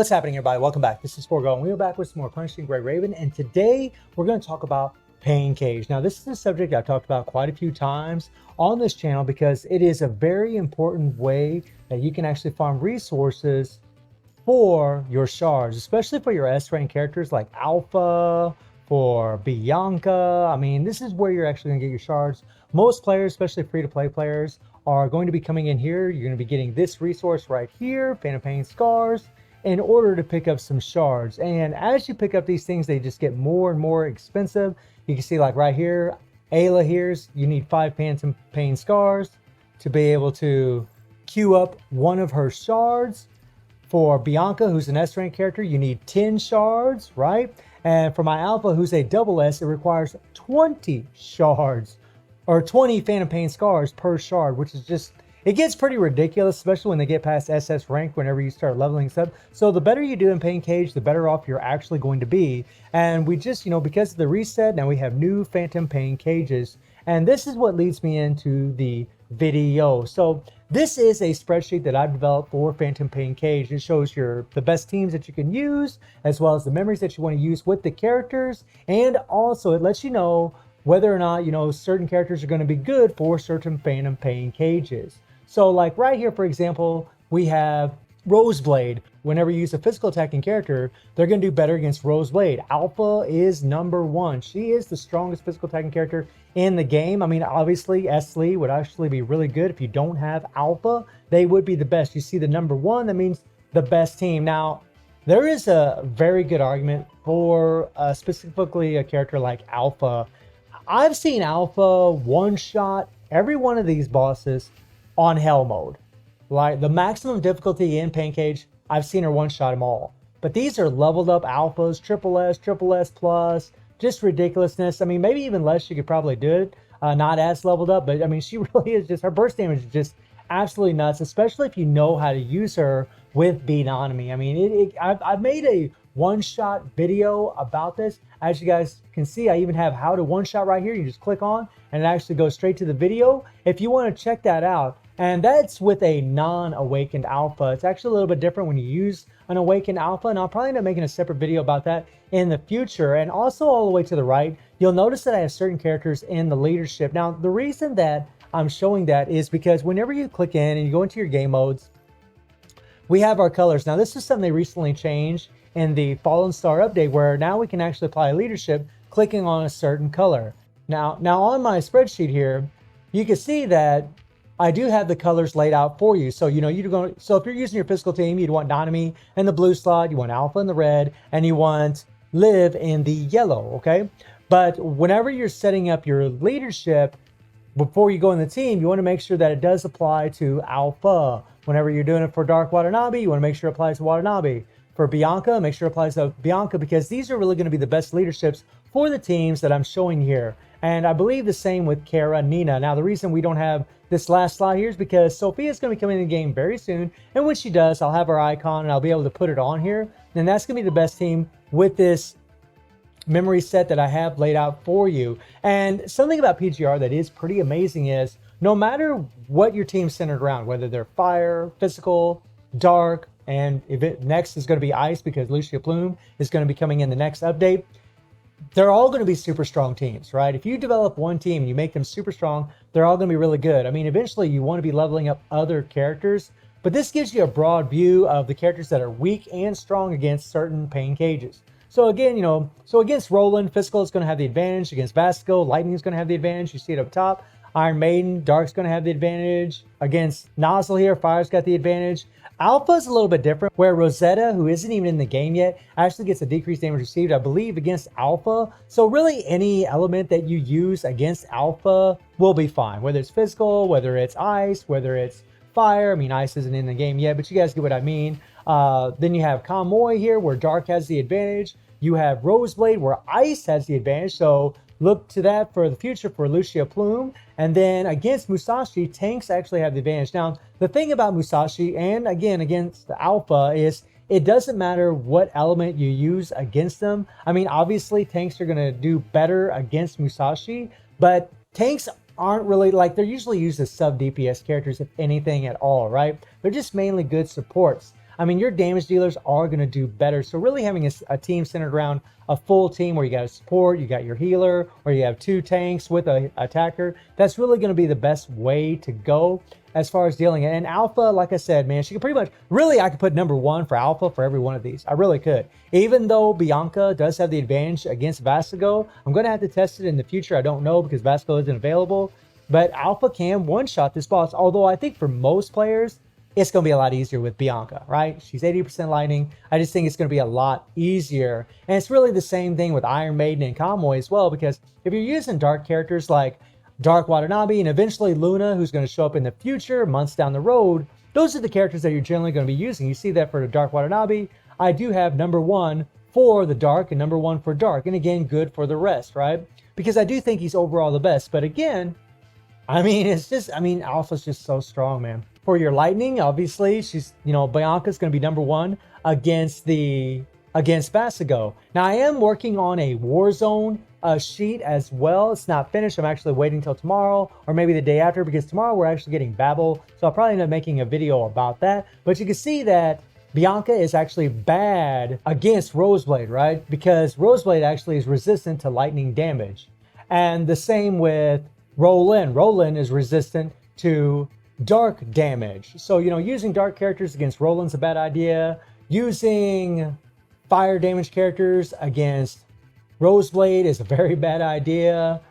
What's happening, everybody? Welcome back. This is Forgo, and we are back with some more Punishing Gray Raven, and today we're going to talk about Pain Cage. Now, this is a subject I've talked about quite a few times on this channel because it is a very important way that you can actually farm resources for your shards, especially for your S-rank characters like Alpha, for Bianca. I mean, this is where you're actually going to get your shards. Most players, especially free-to-play players, are going to be coming in here. You're going to be getting this resource right here, Phantom Pain Scars, in order to pick up some shards. And as you pick up these things, they just get more and more expensive. You can see like right here, Ayla here's, you need 5 Phantom Pain Scars to be able to queue up one of her shards. For Bianca, who's an S-rank character, you need 10 shards, right? And for my Alpha, who's a double S, it requires 20 shards, or 20 Phantom Pain Scars per shard, which is just, it gets pretty ridiculous, especially when they get past SS rank whenever you start leveling stuff. So the better you do in Pain Cage, the better off you're actually going to be. And we just, because of the reset, now we have new Phantom Pain Cages. And this is what leads me into the video. So this is a spreadsheet that I've developed for Phantom Pain Cage. It shows the best teams that you can use, as well as the memories that you want to use with the characters. And also it lets you know whether or not, certain characters are going to be good for certain Phantom Pain Cages. So like right here, for example, we have Roseblade. Whenever you use a physical attacking character, they're going to do better against Roseblade. Alpha is #1. She is the strongest physical attacking character in the game. I mean, obviously, Lee would actually be really good. If you don't have Alpha, they would be the best. You see the #1, that means the best team. Now, there is a very good argument for specifically a character like Alpha. I've seen Alpha one-shot every one of these bosses on Hell mode. Like the maximum difficulty in Pain Cage, I've seen her one-shot them all. But these are leveled up Alphas, triple S plus, just ridiculousness. I mean, maybe even less you could probably do it, not as leveled up, but I mean, she really is just, her burst damage is just absolutely nuts, especially if you know how to use her with Beatonomy. I mean, I've made a one-shot video about this. As you guys can see, I even have how to one-shot right here. You just click on and it actually goes straight to the video if you want to check that out. And that's with a non-awakened Alpha. It's actually a little bit different when you use an awakened Alpha, and I'll probably end up making a separate video about that in the future. And also all the way to the right, you'll notice that I have certain characters in the leadership. Now, the reason that I'm showing that is because whenever you click in and you go into your game modes, we have our colors. Now, this is something they recently changed in the Fallen Star update, where now we can actually apply leadership clicking on a certain color. Now on my spreadsheet here, you can see that I do have the colors laid out for you. So, so if you're using your physical team, you'd want Beatonomy in the blue slot, you want Alpha in the red, and you want Liv in the yellow, okay? But whenever you're setting up your leadership, before you go in the team, you want to make sure that it does apply to Alpha. Whenever you're doing it for Dark Watanabe, you want to make sure it applies to Watanabe. For Bianca, make sure it applies to Bianca, because these are really going to be the best leaderships for the teams that I'm showing here. And I believe the same with Kara, Nina. Now, the reason we don't have this last slot here is because Sophia's going to be coming in the game very soon. And when she does, I'll have her icon and I'll be able to put it on here. And that's going to be the best team with this memory set that I have laid out for you. And something about PGR that is pretty amazing is no matter what your team's centered around, whether they're fire, physical, dark, and if it next is going to be ice because Lucia Plume is going to be coming in the next update, they're all going to be super strong teams, right? If you develop one team, you make them super strong, they're all going to be really good. I mean, eventually you want to be leveling up other characters, but this gives you a broad view of the characters that are weak and strong against certain Pain Cages. So again, so against Roland, Physical is going to have the advantage. Against Vasco, Lightning is going to have the advantage. You see it up top. Iron Maiden, Dark's going to have the advantage. Against Nozzle here, Fire's got the advantage. Alpha's a little bit different, where Rosetta, who isn't even in the game yet, actually gets a decreased damage received, I believe, against Alpha. So really any element that you use against Alpha will be fine, whether it's physical, whether it's ice, whether it's fire. I mean, ice isn't in the game yet, but you guys get what I mean. Then you have Kamoy here, where Dark has the advantage. You have Roseblade, where ice has the advantage. So look to that for the future for Lucia Plume. And then against Musashi, tanks actually have the advantage. Now, the thing about Musashi, and again, against the Alpha, is it doesn't matter what element you use against them. I mean, obviously, tanks are going to do better against Musashi, but tanks aren't really, they're usually used as sub-DPS characters, if anything at all, right? They're just mainly good supports. I mean, your damage dealers are going to do better. So really having a team centered around a full team where you got a support, you got your healer, or you have 2 tanks with a attacker, that's really going to be the best way to go as far as dealing it. And Alpha, like I said, man, she can pretty much, really, I could put number 1 for Alpha for every one of these. I really could. Even though Bianca does have the advantage against Vasco, I'm going to have to test it in the future. I don't know because Vasco isn't available. But Alpha can one-shot this boss, although I think for most players, it's going to be a lot easier with Bianca, right? She's 80% lightning. I just think it's going to be a lot easier. And it's really the same thing with Iron Maiden and Convoy as well, because if you're using dark characters like Dark Watanabe and eventually Luna, who's going to show up in the future, months down the road, those are the characters that you're generally going to be using. You see that for the Dark Watanabe. I do have number 1 for the Dark and number 1 for Dark. And again, good for the rest, right? Because I do think he's overall the best. But again, I mean, it's just, I mean, Alpha's just so strong, man. For your Lightning, obviously, she's, you know, Bianca's going to be number 1 against Vasco. Now, I am working on a Warzone sheet as well. It's not finished. I'm actually waiting till tomorrow or maybe the day after, because tomorrow we're actually getting Babel. So I'll probably end up making a video about that. But you can see that Bianca is actually bad against Roseblade, right? Because Roseblade actually is resistant to lightning damage. And the same with Roland. Roland is resistant to dark damage. So, you know, using dark characters against Roland's a bad idea. Using fire damage characters against Roseblade is a very bad idea.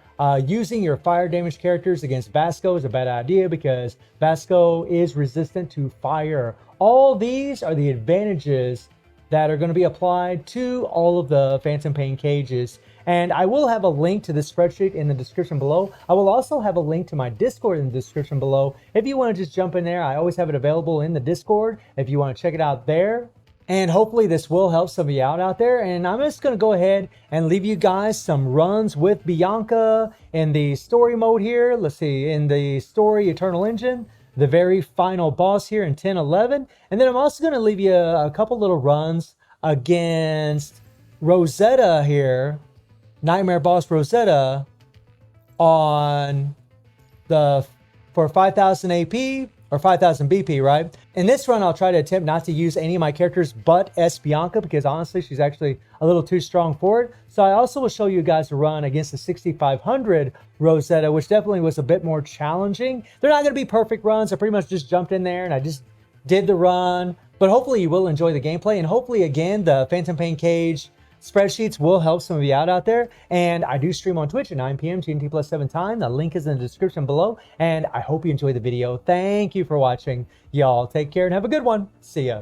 Using your fire damage characters against Vasco is a bad idea because Vasco is resistant to fire. All these are the advantages that are going to be applied to all of the Phantom Pain cages. And I will have a link to the spreadsheet in the description below. I will also have a link to my Discord in the description below. If you want to just jump in there, I always have it available in the Discord if you want to check it out there. And hopefully this will help some of you out there. And I'm just going to go ahead and leave you guys some runs with Bianca in the story mode here. Let's see, in the story Eternal Engine, the very final boss here in 10-11. And then I'm also going to leave you a couple little runs against Rosetta here, Nightmare Boss Rosetta, on the for 5,000 AP or 5,000 BP, right? In this run, I'll try to attempt not to use any of my characters but S Bianca, because honestly, she's actually a little too strong for it. So I also will show you guys a run against the 6,500 Rosetta, which definitely was a bit more challenging. They're not going to be perfect runs. I pretty much just jumped in there and I just did the run. But hopefully you will enjoy the gameplay, and hopefully, again, the Phantom Pain Cage spreadsheets will help some of you out there. And I do stream on Twitch at 9 p.m. GMT plus 7 time. The link is in the description below. And I hope you enjoyed the video. Thank you for watching. Y'all take care and have a good one. See ya.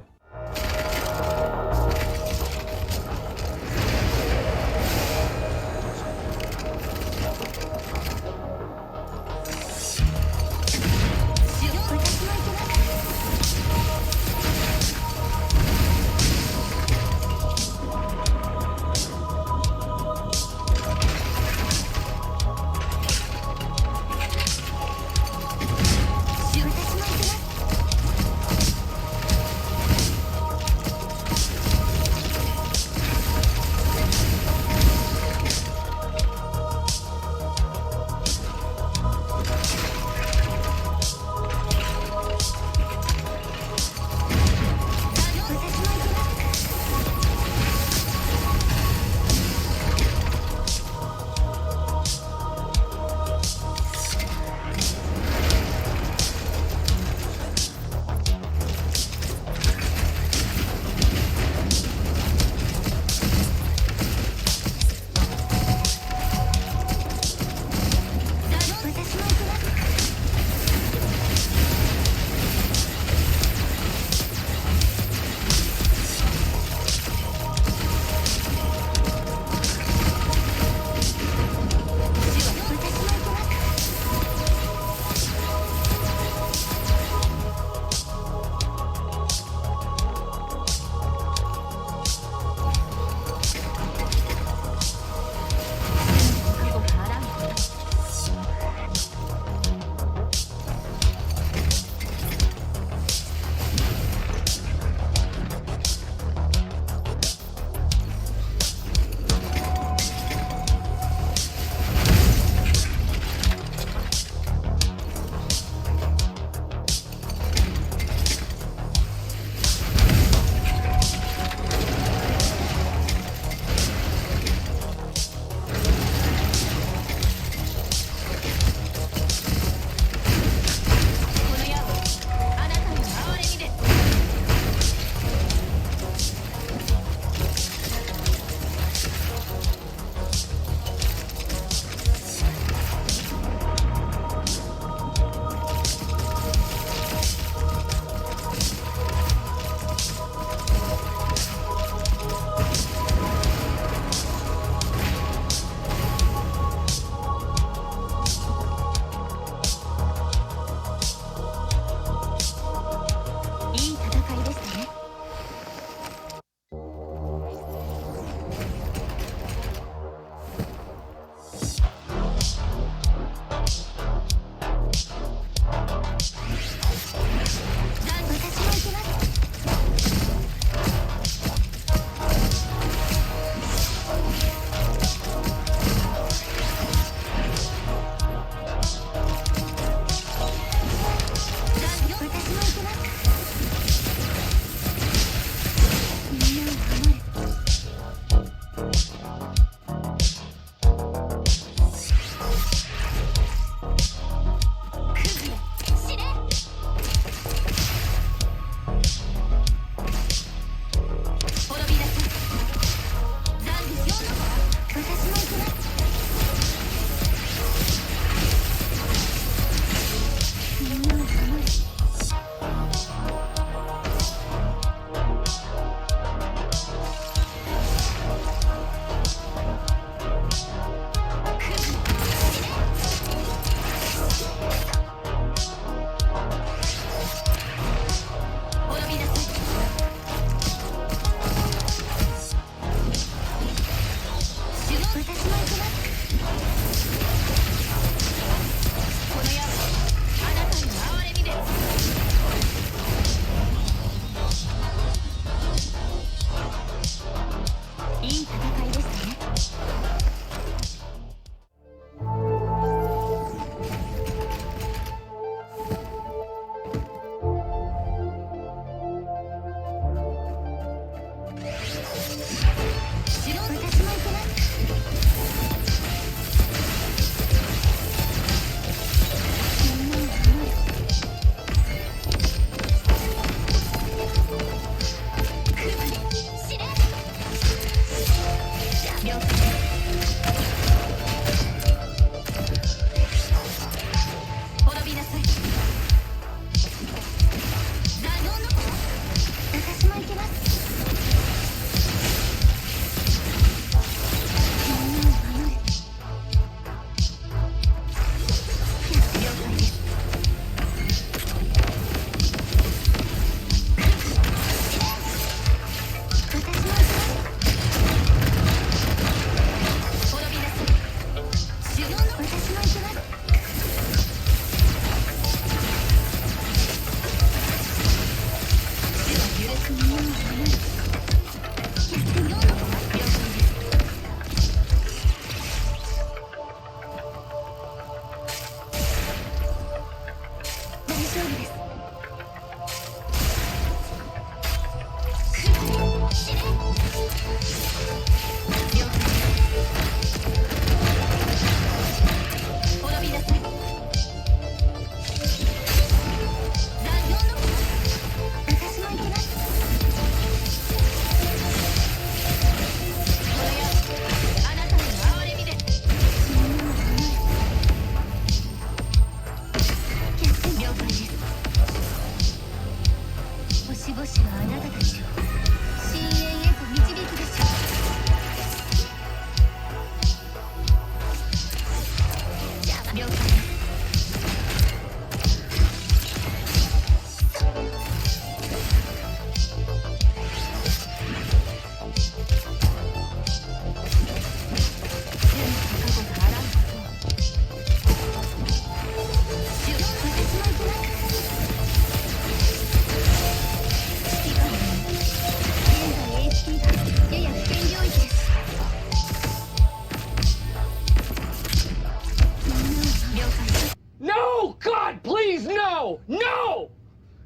No! No!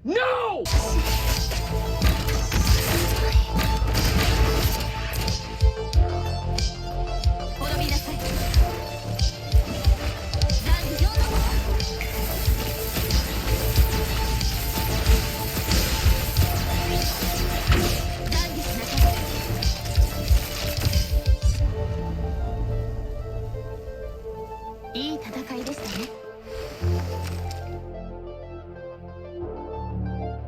No!